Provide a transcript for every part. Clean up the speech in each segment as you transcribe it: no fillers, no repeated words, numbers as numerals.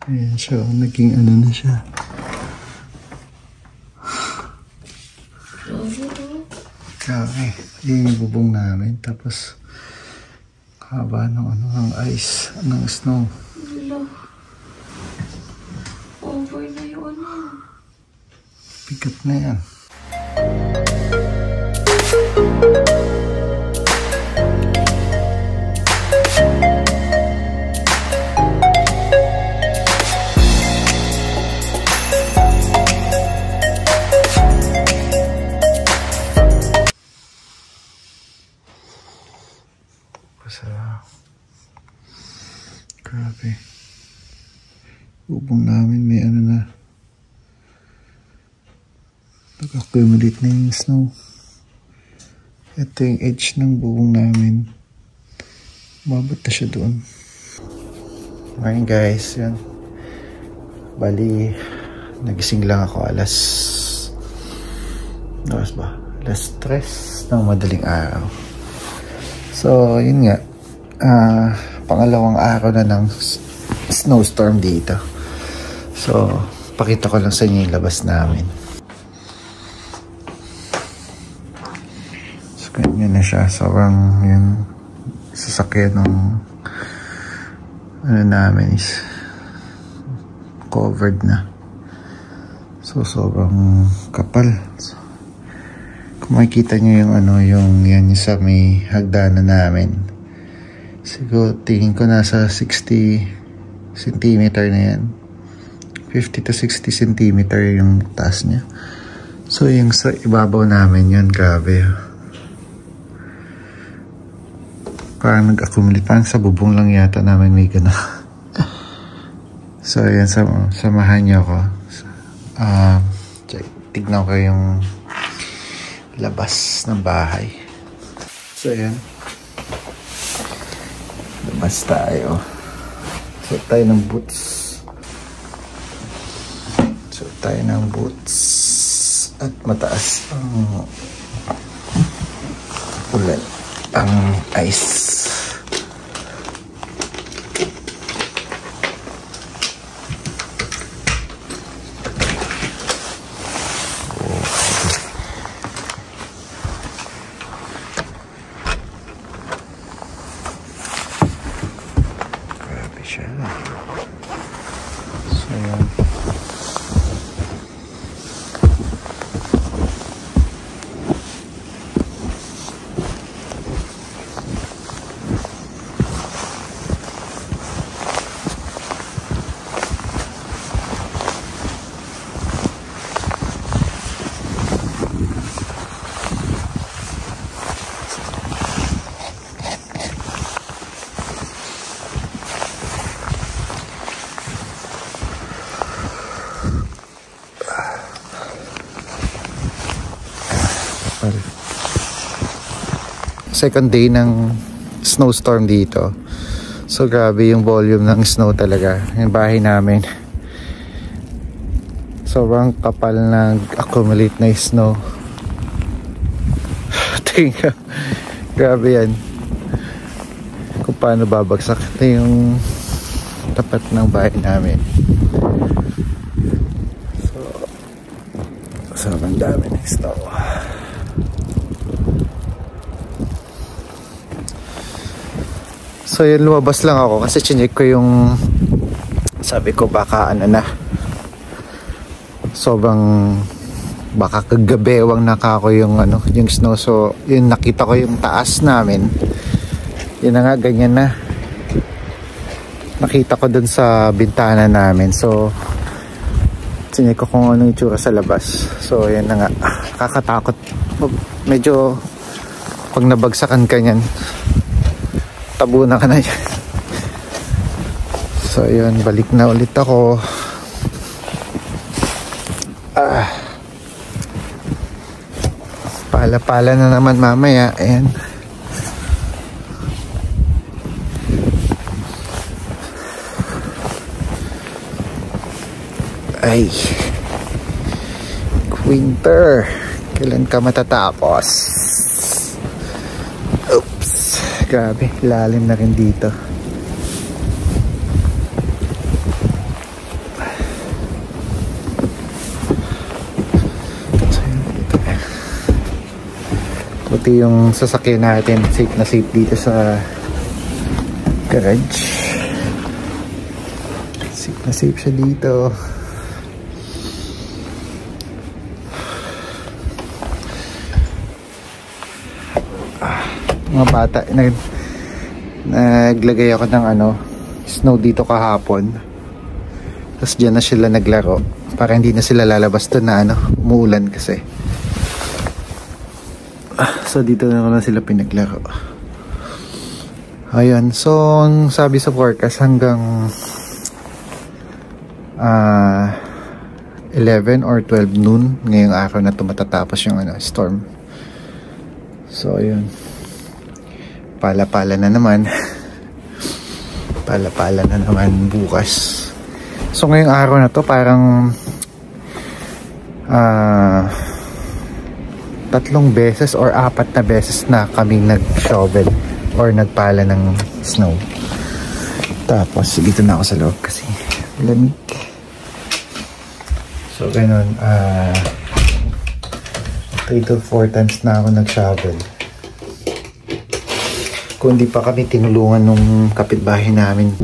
Ayan siya, naging ano na siya. Okay, yun yung bubong namin. Tapos, haba ng ano, ng ice, ng snow. Over na yung ano. Bigat na yan. Grabe. Bubong namin may ano na. Nag-accumulate na yung snow. Ito yung edge ng bubong namin. Umabot na siya doon. Ngayon guys, yan. Bali, nagising lang ako alas 3 ng madaling araw. So, yun nga. Pangalawang araw na ng snowstorm dito. So, pakita ko lang sa inyo yung labas namin. So, ganyan na siya. Sobrang yung sasakyan ng ano namin is covered na. So, sobrang kapal. So, kung makikita nyo yung ano, yung yan sa may hagdanan namin. Siguro tingin ko nasa 60 cm na yan. 50 to 60 cm yung taas niya. So yung sa ibabaw namin yun, grabe. Parang nag-accumulate. Parang sa bubong lang yata namin may gano'n. So yan, samahan niyo ako. Tignan ko yung labas ng bahay. So yan. Labas tayo. Suot tayo ng boots. Suot tayo ng boots. At mataas ang ulan. Ang ice. So, yan. Second day ng snowstorm dito. So grabe yung volume ng snow talaga. Yung bahay namin, sobrang kapal na accumulate na snow. Tingnan, grabe yan. Kung paano babagsak. Ito yung tapat ng bahay namin. So sobrang dami ng snow. So yun, lumabas lang ako kasi chinek ko yung, sabi ko baka ano na, sobrang baka kagabewang nakako yung ano, yung snow. So yun, nakita ko yung taas namin. Yun na nga, ganyan na. Nakita ko dun sa bintana namin. So chinek ko kung ano yung tsura sa labas. So yun na nga, kakatakot. Medyo pag nabagsakan ka nyan, tabunan ka na yan. So yun, balik na ulit ako. Pala-pala na naman mamaya. Ayan. Ay, winter, kailan ka matatapos? Grabe, lalim na rin dito. Ito yung sasakyan natin, safe na safe dito sa garage. Safe na safe siya dito. Mga bata, naglagay ako ng snow dito kahapon. Tapos dyan na sila naglaro para hindi na sila lalabas doon na umuulan kasi. So dito na sila pinaglaro. Ayun, so ang sabi sa forecast hanggang 11 or 12 noon ngayong araw na matatapos yung storm. So ayun, pala-pala na naman. Pala-pala na naman bukas. So ngayong araw na to parang 3 beses or 4 na beses na kaming nag-shovel or nagpala ng snow. Tapos dito na ako sa loob kasi lamig. So ganun, 3 to 4 times na ako nag-shovel. Kung di pa kami tinulungan nung kapitbahay namin.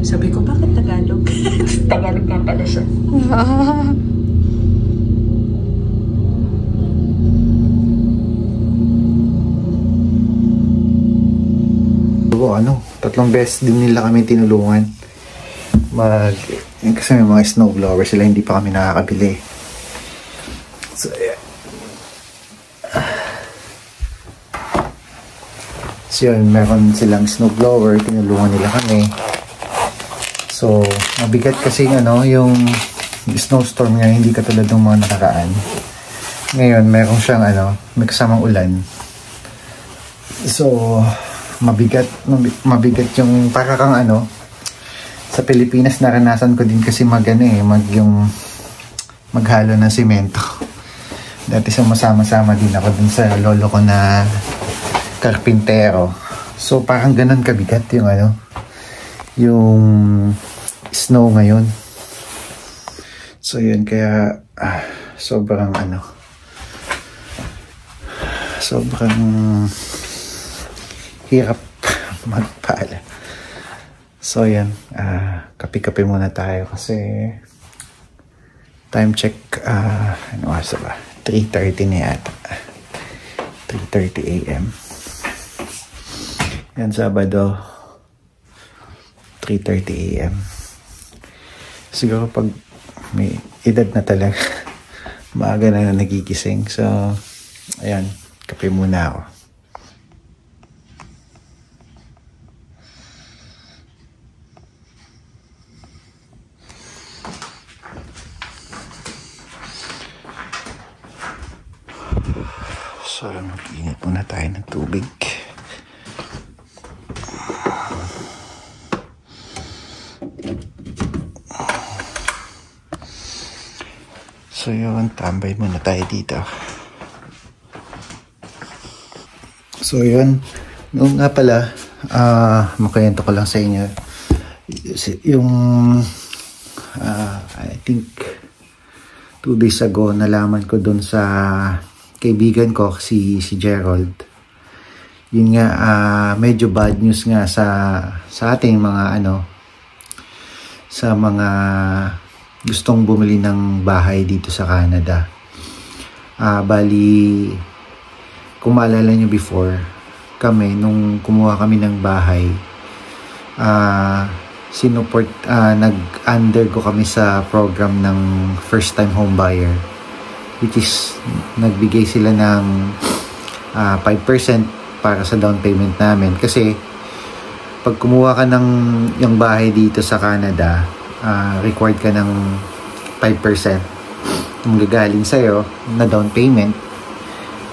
Sabi ko, bakit Tagalog? Tagalog nga pala siya. Tatlong beses din nila kami tinulungan. Kasi may mga snowblower sila, hindi pa kami nakakabili. So, yeah. So yun, meron silang snowblower, tinulungan nila kami. So, mabigat kasi yung snowstorm nga, hindi katulad ng mga nakaraan. Ngayon, meron siyang may kasamang ulan. So, mabigat yung para kang sa Pilipinas naranasan ko din kasi maghalo ng simento. Dati sumasama-sama din ako dun sa lolo ko na karpintero. So, parang ganun kabigat yung snow ngayon. So yun, kaya sobrang hirap magpala. So yan, kape-kape muna tayo kasi time check, ano oras ba? 3:30 na yata. 3:30 AM. Yan, Sabado 3:30 AM. Siguro pag may edad na talaga maaga na nagigising. So ayan, kape muna ako. So mag-init muna tayo ng tubig. So yun, tambay muna tayo dito. So yun, noong nga pala, makayento ko lang sa inyo. Yung, I think, 2 days ago, nalaman ko dun sa kaibigan ko, si Gerald. Yun nga, medyo bad news nga sa ating mga sa mga gustong bumili ng bahay dito sa Canada. Bali, kung maalala nyo before, kami, nung kumuha kami ng bahay, nag-undergo kami sa program ng first time home buyer, which is nagbigay sila ng 5% para sa down payment namin. Kasi pag kumuha ka ng yung bahay dito sa Canada, required ka ng 5% yung gagaling sa'yo na down payment.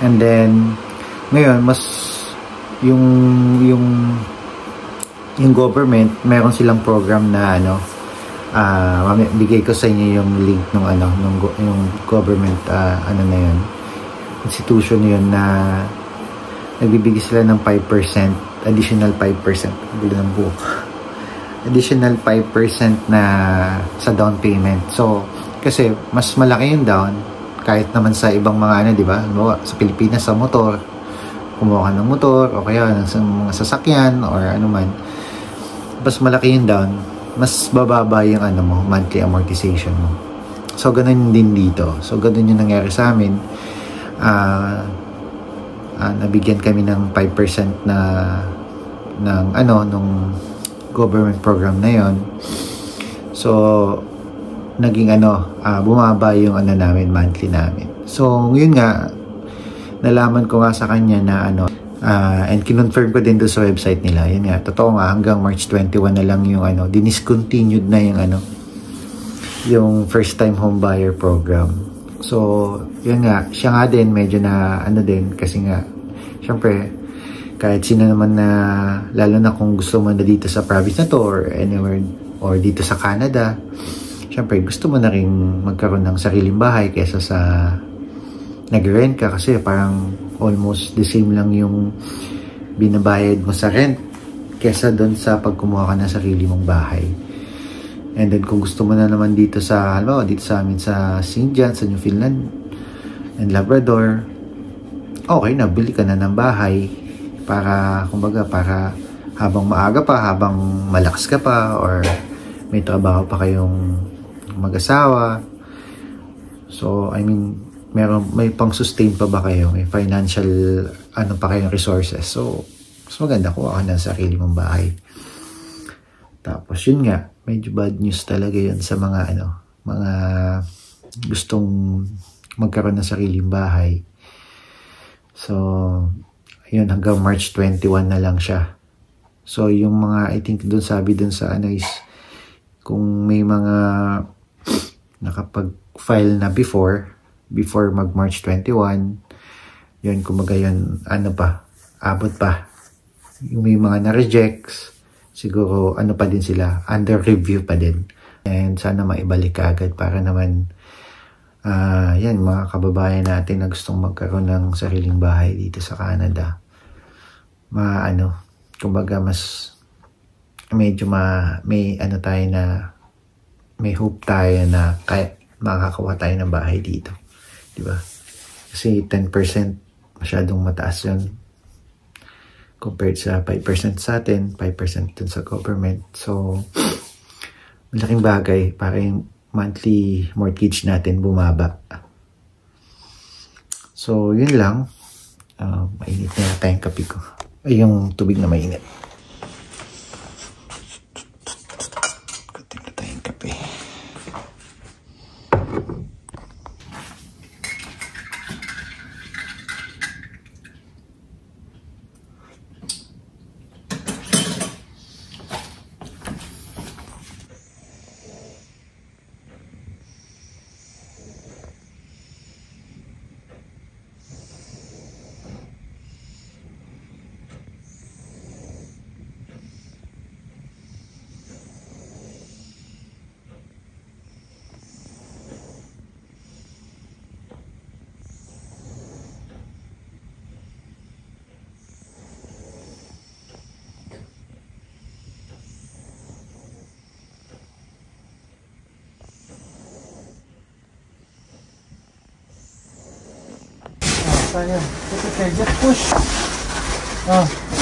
And then ngayon mas yung government, meron silang program na bigay ko sa inyo yung link ng yung government na yun, institution yun, na nagbibigay sila ng 5% additional 5%. Gulo ng buhok. Additional 5% na sa down payment. So, kasi mas malaki yung down kahit naman sa ibang mga di ba? Sa Pilipinas sa motor, kumuha ka ng motor o kaya sa mga sasakyan or ano man. Mas malaki yung down, mas bababa yung mo, monthly amortization mo. So, ganun din dito. So, ganun yung nangyari sa amin. Nabigyan kami ng 5% na nung government program na yon. So naging bumaba yung namin, monthly namin. So yun nga, nalaman ko nga sa kanya na and kinonfirm ko din doon sa website nila. Yun nga, totoo nga, hanggang March 21 na lang yung diniscontinued na yung first time home buyer program. So yun nga, siya nga din medyo na din, kasi nga syempre kahit sino naman na, lalo na kung gusto mo na dito sa province na to or anywhere or dito sa Canada, syempre gusto mo na rin magkaroon ng sariling bahay kaysa sa nag-rent ka, kasi parang almost the same lang yung binabayad mo sa rent kaysa doon sa pagkumuha ka ng sarili mong bahay. And then kung gusto mo na naman dito sa dito sa amin sa St. John, sa Newfoundland and Labrador, okay na, bili ka na ng bahay para habang maaga pa, habang malakas ka pa, or may trabaho pa kayong mag-asawa. So, I mean, may pang-sustain pa ba kayo? May financial, pa kayong resources. So, mas maganda kuha ka ng sarili mong bahay. Tapos, yun nga, medyo bad news talaga yun sa mga, mga gustong magkaroon ng sariling bahay. So, yun, hanggang March 21 na lang siya. So, yung mga, I think, sabi dun sa is, kung may mga nakapag-file na before mag-March 21, yun, kumaga yun, abot pa. Yung may mga na-rejects, siguro, pa din sila, under review pa din. And sana maibalik agad para naman, yan, mga kababayan natin na gustong magkaroon ng sariling bahay dito sa Canada. Kumbaga mas medyo may tayo na may hope tayo na kaya makakakuha tayo ng bahay dito. Diba? Kasi 10% masyadong mataas yun compared sa 5% sa atin, 5% dun sa government. So, malaking bagay para yung monthly mortgage natin bumaba. So, yun lang. Mainit na tayong kape ko. Ay, yung tubig na mainit. Kutin na tayong kape. Sayang. Just push. Push.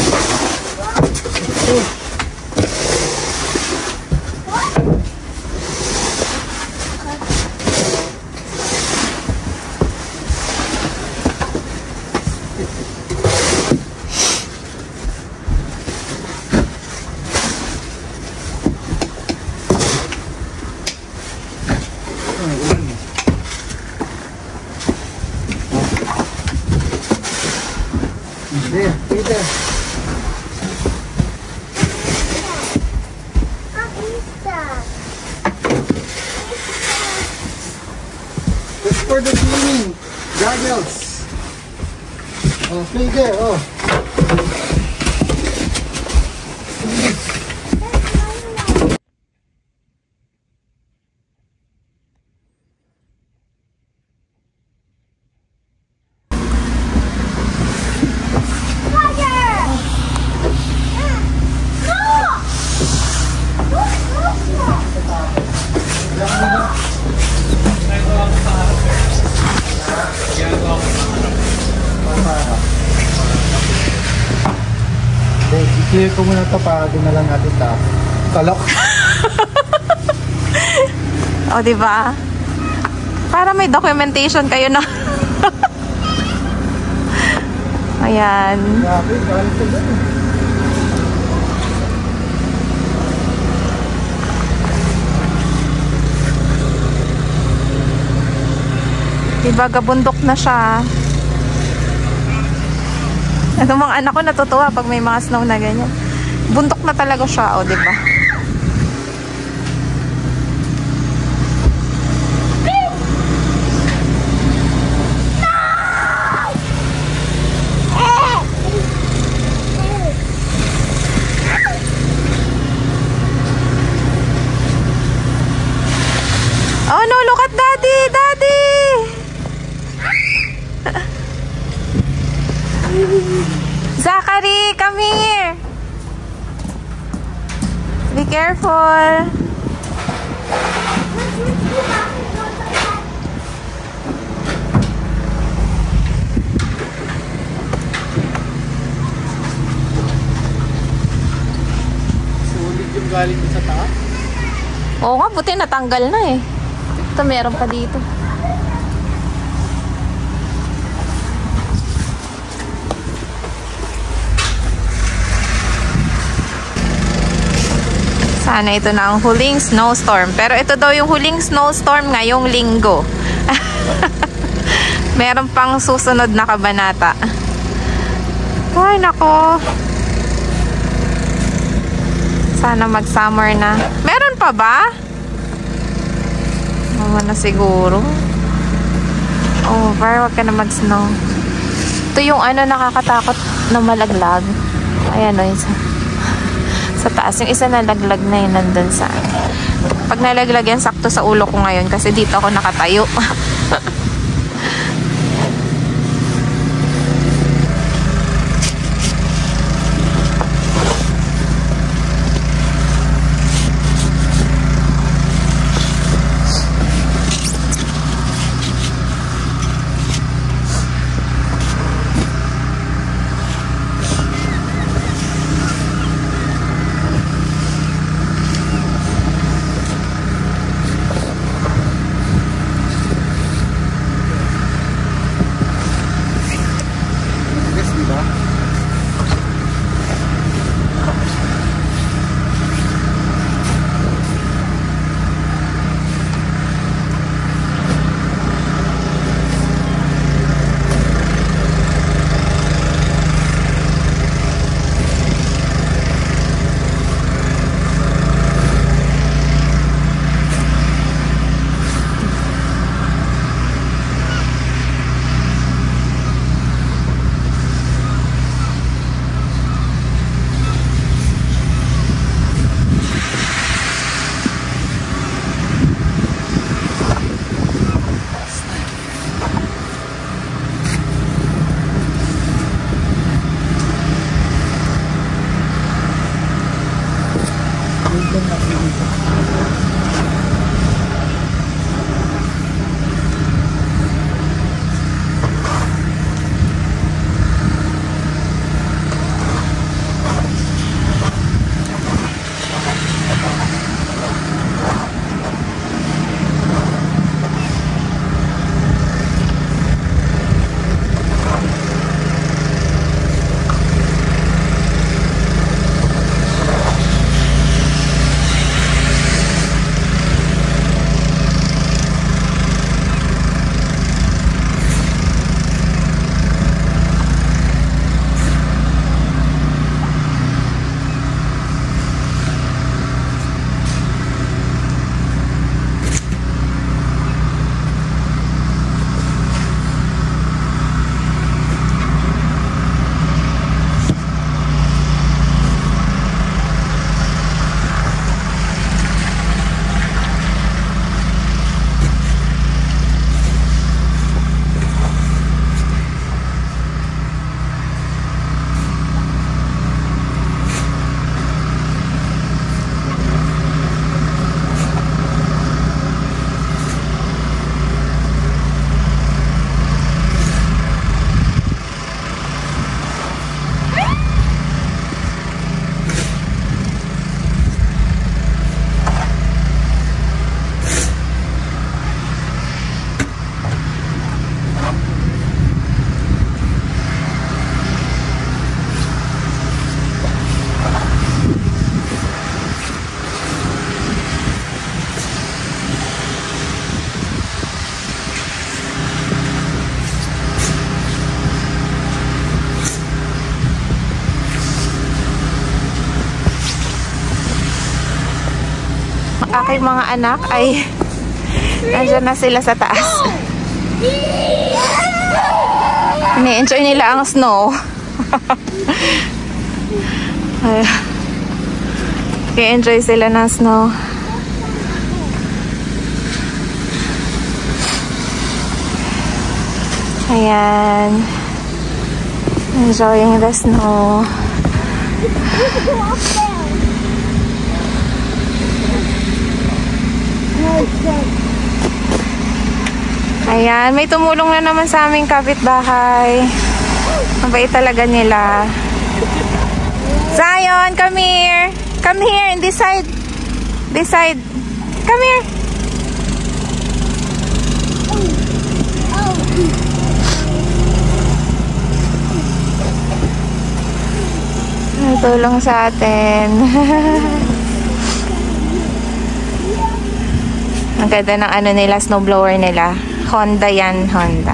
There, Peter. It's for the swimming goggles. Oh, play there. Oh. I-clear ko muna ito para din na lang natin talok. O, diba? Para may documentation kayo na. Ayan. Grabe, galit ko dyan. Diba, gabundok na siya. Ito mga anak ko natutuwa pag may mga snow na ganyan. Bundok na talaga siya, o, diba? Oh no, look at Daddy! Daddy! Zachary, come here! Be careful! Sulit yung galing sa taas. Oo nga, buti natanggal na eh. Ito, meron pa dito. Sana ito na ang huling snowstorm. Pero ito daw yung huling snowstorm ngayong linggo. Meron pang susunod na kabanata. Ay, nako. Sana mag-summer na. Meron pa ba? Naman na siguro. Over, wag ka na mag-snow. Ito yung ano nakakatakot na malaglag. Ayan o, sa taas. Yung isa nalaglag na yun nandun sa... Pag nalaglag yan, sakto sa ulo ko ngayon kasi dito ako nakatayo. aking mga anak ay nandiyan na sila sa taas. Ini-enjoy nila ang snow. I-enjoy sila ng snow. Ayan. Enjoying the snow. Ayan, may tumulong na naman sa aming kapitbahay. Mabait talaga nila. Zion, come here. Come here, in this side. This side. Come here. Tulong sa atin. Ang ganda ng ano nila, snowblower nila. Honda yan, Honda.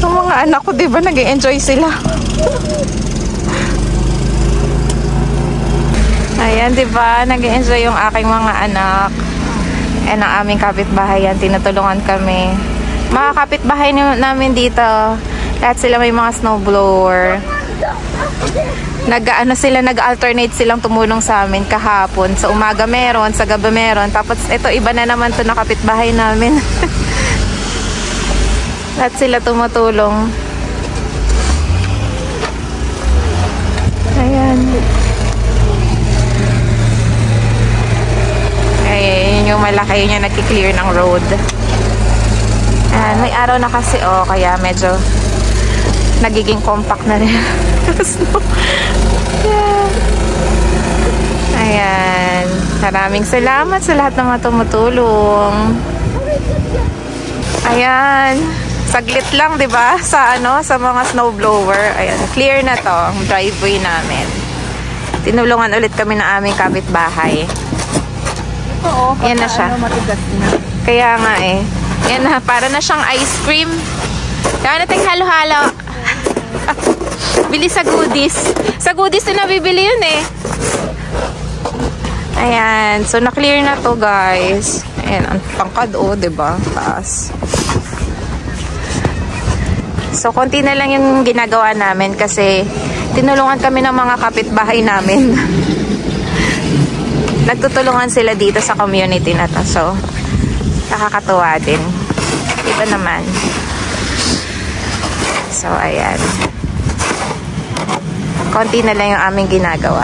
Yung mga anak ko, diba, nag-enjoy sila. Ayan, diba, nag-enjoy yung aking mga anak. And ang aming kapitbahay yan, tinutulungan kami. Mga kapitbahay namin dito, lahat sila may mga snowblower. Nag-alternate silang tumulong sa amin kahapon. Sa umaga meron, sa gabi meron. Tapos ito, iba na naman to na kapitbahay namin. Lahat sila tumutulong. Ayan. Ayan, yung malaki, yun yung nagki-clear ng road. Ayan, may araw na kasi, kaya medyo nagiging compact na rin. Yeah. Ayan. Maraming salamat sa lahat ng mga tumutulong. Ayan. Saglit lang, 'di ba? Sa sa mga snowblower. Ayan, clear na 'to ang driveway namin. Tinulungan ulit kami ng aming kapitbahay. Oo, yan na siya. Matigas na. Kaya nga Yan na, para na siyang ice cream. Kaya natin halo-halo. Bili sa goodies. Sa goodies na nabibili yun Ayan. So, na-clear na to, guys. Ayan, ang tangkad, diba? Taas. So, konti na lang yung ginagawa namin kasi tinulungan kami ng mga kapitbahay namin. Nagtutulungan sila dito sa community na to. So, nakakatuwa din. Iba naman. So, ayan. Konti na lang yung aming ginagawa.